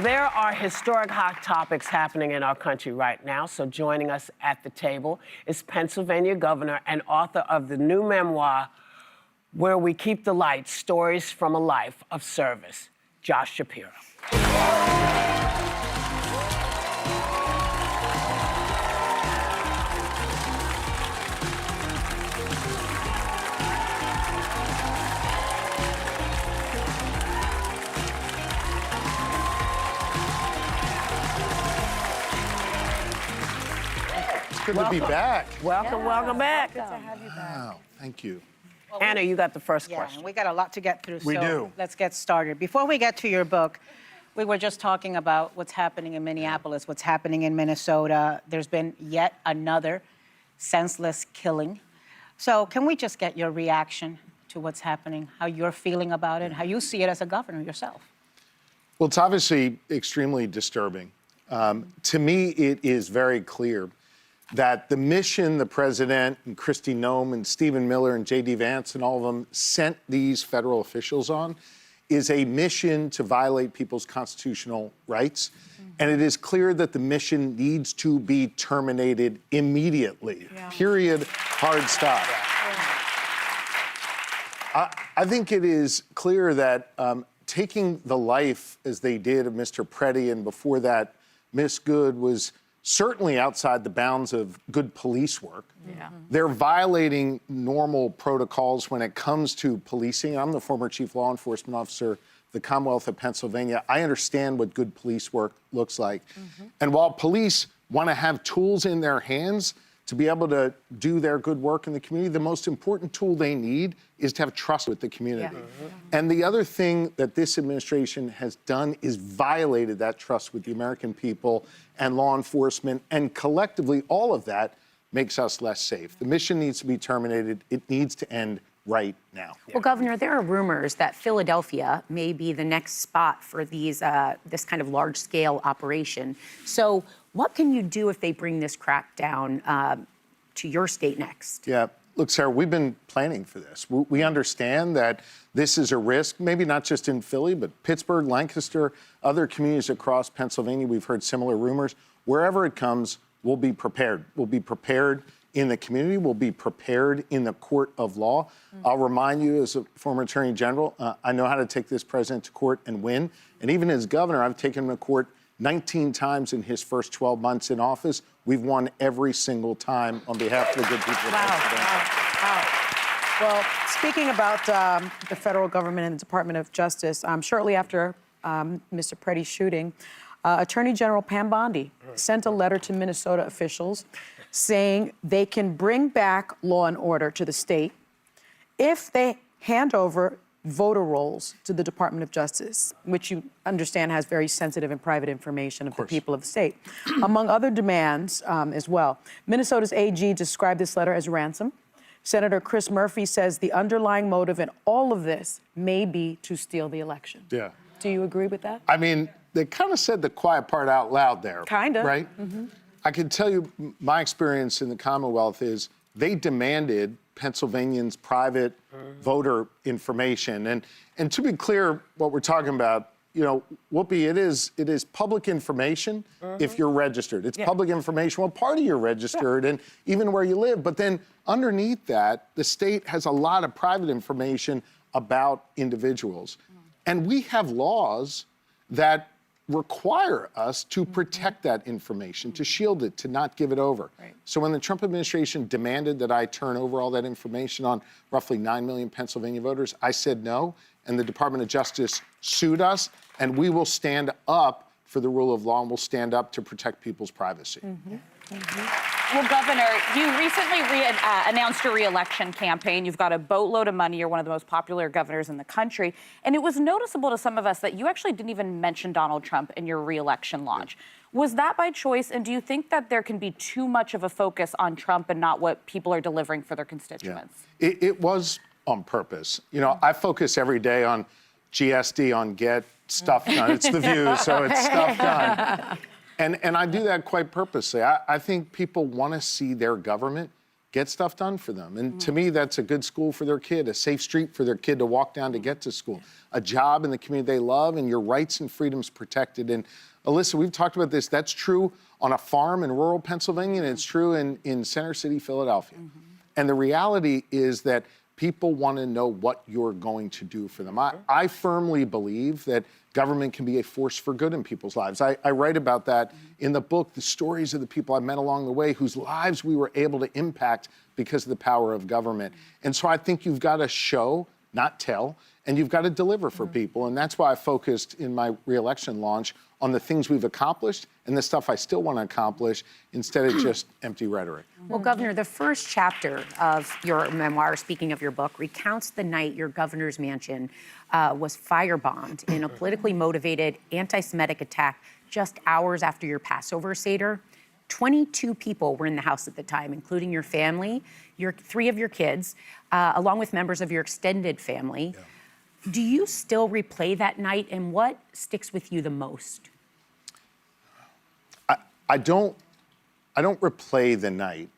there are historic hot topics happening in our country right now. So joining us at the table is Pennsylvania governor and author of the new memoir, Where We Keep the Lights, Stories from a Life of Service, Josh Shapiro. Good to be back. Welcome back. Good to have you back. Wow, thank you. Well, Anna, you got the first Yeah, question. we got a lot to get through, We so do. let's get started. Before we get to your book, we were just talking about what's happening in Minneapolis, what's happening in Minnesota. There's been yet another senseless killing. So can we just get your reaction to what's happening, how you're feeling about it, how you see it as a governor yourself? Well, it's obviously extremely disturbing. To me, it is very clear that the mission the president and Kristi Noem and Stephen Miller and J.D. Vance and all of them sent these federal officials on is a mission to violate people's constitutional rights. And it is clear that the mission needs to be terminated immediately. Period. Hard stop. I think it is clear that taking the life, as they did, of Mr. Pretti and before that, Miss Good, was certainly outside the bounds of good police work. They're violating normal protocols when it comes to policing. I'm the former chief law enforcement officer of the Commonwealth of Pennsylvania. I understand what good police work looks like. And while police want to have tools in their hands to be able to do their good work in the community, the most important tool they need is to have trust with the community. And the other thing that this administration has done is violated that trust with the American people and law enforcement, and collectively all of that makes us less safe. The mission needs to be terminated. It needs to end right now. Well, Governor, there are rumors that Philadelphia may be the next spot for these this kind of large-scale operation. So what can you do if they bring this crackdown to your state next? Yeah, look, Sarah, we've been planning for this. We understand that this is a risk, maybe not just in Philly, but Pittsburgh, Lancaster, other communities across Pennsylvania. We've heard similar rumors. Wherever it comes, we'll be prepared. We'll be prepared in the community. We'll be prepared in the court of law. I'll remind you, as a former attorney general, I know how to take this president to court and win. And even as governor, I've taken him to court 19 times in his first 12 months in office. We've won every single time on behalf of the good people of Pennsylvania. Well, speaking about the federal government and the Department of Justice, shortly after Mr. Pretti's shooting, Attorney General Pam Bondi sent a letter to Minnesota officials saying they can bring back law and order to the state if they hand over voter rolls to the Department of Justice, which you understand has very sensitive and private information of the people of the state, among other demands as well. Minnesota's AG described this letter as ransom. Senator Chris Murphy says the underlying motive in all of this may be to steal the election. Yeah. Do you agree with that? I mean, they kind of said the quiet part out loud there. Kind of. Right? I can tell you my experience in the Commonwealth is they demanded Pennsylvanians' private voter information. And to be clear, what we're talking about, you know, Whoopi, it is public information if you're registered. It's public information what party you're registered and even where you live. But then underneath that, the state has a lot of private information about individuals. And we have laws that require us to protect that information, to shield it, to not give it over. So when the Trump administration demanded that I turn over all that information on roughly 9 million Pennsylvania voters, I said no, and the Department of Justice sued us, and we will stand up for the rule of law, and we'll stand up to protect people's privacy. Well, Governor, you recently announced your re-election campaign. You've got a boatload of money. You're one of the most popular governors in the country. And it was noticeable to some of us that you actually didn't even mention Donald Trump in your re-election launch. Was that by choice? And do you think that there can be too much of a focus on Trump and not what people are delivering for their constituents? It was on purpose. You know, I focus every day on GSD, on get stuff done. It's the View, so it's stuff done. And I do that quite purposely. I think people want to see their government get stuff done for them. And to me, that's a good school for their kid, a safe street for their kid to walk down to get to school, a job in the community they love, and your rights and freedoms protected. And Alyssa, we've talked about this. That's true on a farm in rural Pennsylvania, and it's true in Center City, Philadelphia. And the reality is that people want to know what you're going to do for them. I firmly believe that government can be a force for good in people's lives. I write about that in the book, the stories of the people I met along the way whose lives we were able to impact because of the power of government. And so I think you've got to show, not tell, and you've got to deliver for people. And that's why I focused in my re-election launch on the things we've accomplished and the stuff I still want to accomplish instead of just empty rhetoric. Well, Governor, the first chapter of your memoir, speaking of your book, recounts the night your governor's mansion was firebombed in a politically motivated anti-Semitic attack just hours after your Passover Seder. 22 people were in the house at the time, including your family, three of your kids, along with members of your extended family. Yeah. Do you still replay that night, and what sticks with you the most? I don't replay the night,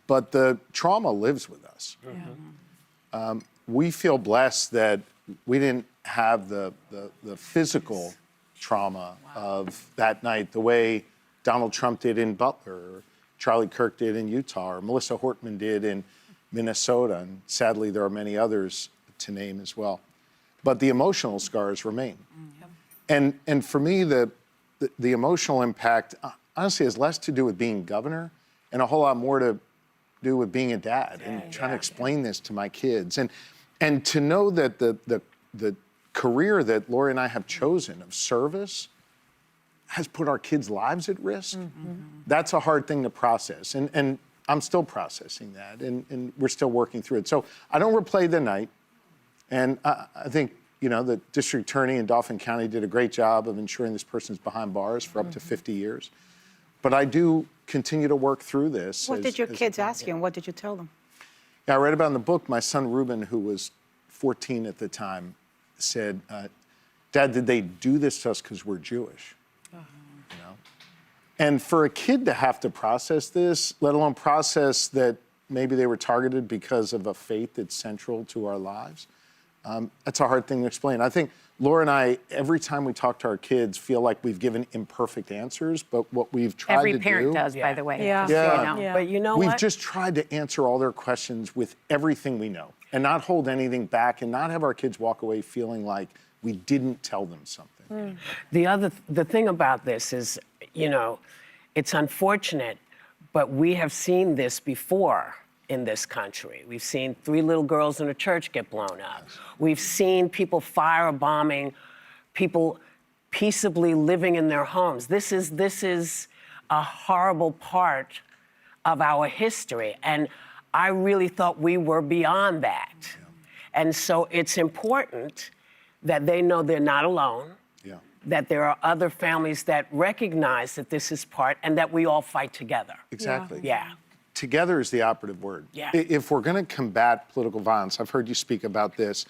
but the trauma lives with us. We feel blessed that we didn't have the physical trauma of that night the way Donald Trump did in Butler, or Charlie Kirk did in Utah, or Melissa Hortman did in Minnesota, and sadly there are many others to name as well. But the emotional scars remain. And for me, the emotional impact honestly has less to do with being governor and a whole lot more to do with being a dad and trying to explain this to my kids. And to know that the career that Lori and I have chosen of service has put our kids' lives at risk, that's a hard thing to process. And I'm still processing that, and we're still working through it. So I don't replay the night. And I think, the district attorney in Dauphin County did a great job of ensuring this person's behind bars for up to 50 years. But I do continue to work through this. What did your kids ask you, and what did you tell them? Yeah, I read about in the book, my son Ruben, who was 14 at the time, said, Dad, did they do this to us because we're Jewish? And for a kid to have to process this, let alone process that maybe they were targeted because of a faith that's central to our lives, that's a hard thing to explain. I think Laura and I, every time we talk to our kids, feel like we've given imperfect answers, but what we've tried to do... Every parent does, by the way. Yeah. But you know what? We've just tried to answer all their questions with everything we know and not hold anything back and not have our kids walk away feeling like we didn't tell them something. The thing about this is, it's unfortunate, but we have seen this before in this country. We've seen 3 little girls in a church get blown up. We've seen people firebombing, people peaceably living in their homes. This is a horrible part of our history, and I really thought we were beyond that. And so it's important that they know they're not alone, that there are other families that recognize that this is part, and that we all fight together. Exactly. Yeah. Together is the operative word. Yeah. If we're going to combat political violence, I've heard you speak about this,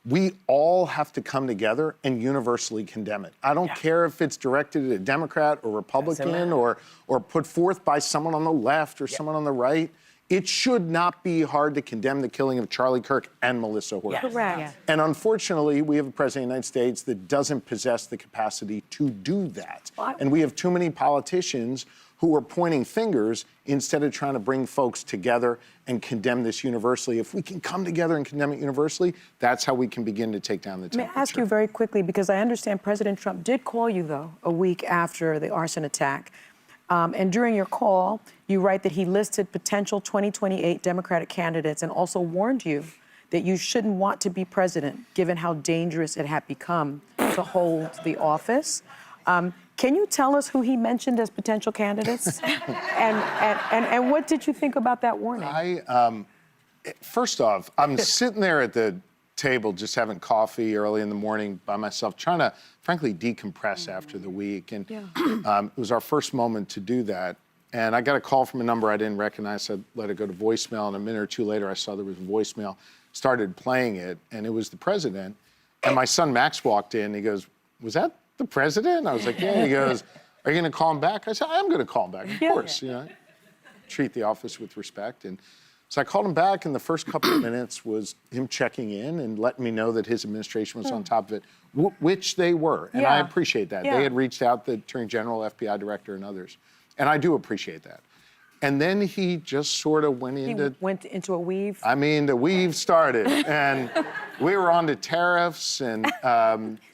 we all have to come together and universally condemn it. I don't care if it's directed at a Democrat or Republican or put forth by someone on the left or someone on the right. It should not be hard to condemn the killing of Charlie Kirk and Melissa Hortman. Correct. Yeah. And unfortunately, we have a president of the United States that doesn't possess the capacity to do that. And we have too many politicians who are pointing fingers instead of trying to bring folks together and condemn this universally. If we can come together and condemn it universally, that's how we can begin to take down the temperature. May I ask you very quickly, because I understand President Trump did call you, though, a week after the arson attack. And during your call, you write that he listed potential 2028 Democratic candidates and also warned you that you shouldn't want to be president, given how dangerous it had become to hold the office. Can you tell us who he mentioned as potential candidates? and what did you think about that warning? First off, I'm sitting there at the table just having coffee early in the morning by myself, trying to, frankly, decompress after the week. And it was our first moment to do that. And I got a call from a number I didn't recognize. I let it go to voicemail, and a minute or two later, I saw there was a voicemail, started playing it, and it was the president. And my son Max walked in, he goes, "Was that the president?" I was like, "Yeah." He goes, "Are you going to call him back?" I said, "I'm going to call him back, of course." treat the office with respect. And so I called him back, and the first couple of minutes was him checking in and letting me know that his administration was on top of it, which they were. And I Yeah. appreciate that. Yeah. They had reached out, the Attorney General, FBI Director, and others. And I do appreciate that. And then he just sort of went He into, went into a weave. I mean, the weave started. And we were on to tariffs and,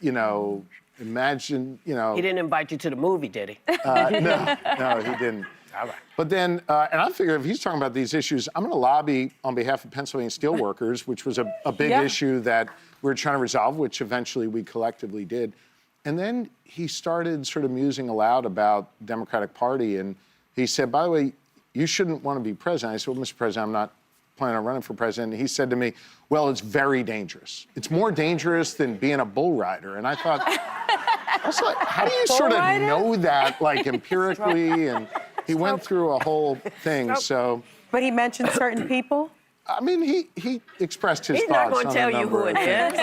you know, imagine, you know. He didn't invite you to the movie, did he? No, he didn't. All right. But then, and I figure if he's talking about these issues, I'm going to lobby on behalf of Pennsylvania steelworkers, which was a big Yeah. issue that we were trying to resolve, which eventually we collectively did. And then he started sort of musing aloud about the Democratic Party, and he said, by the way, you shouldn't want to be president. I said, well, Mr. President, I'm not planning on running for president. And he said to me, well, it's very dangerous. It's more dangerous than being a bull rider. And I thought, I was like, how do you sort of rider? know that, like, empirically? And he went through a whole thing, so. But he mentioned certain people. I mean, he expressed his He's thoughts not going on to a tell you number who of it things. is.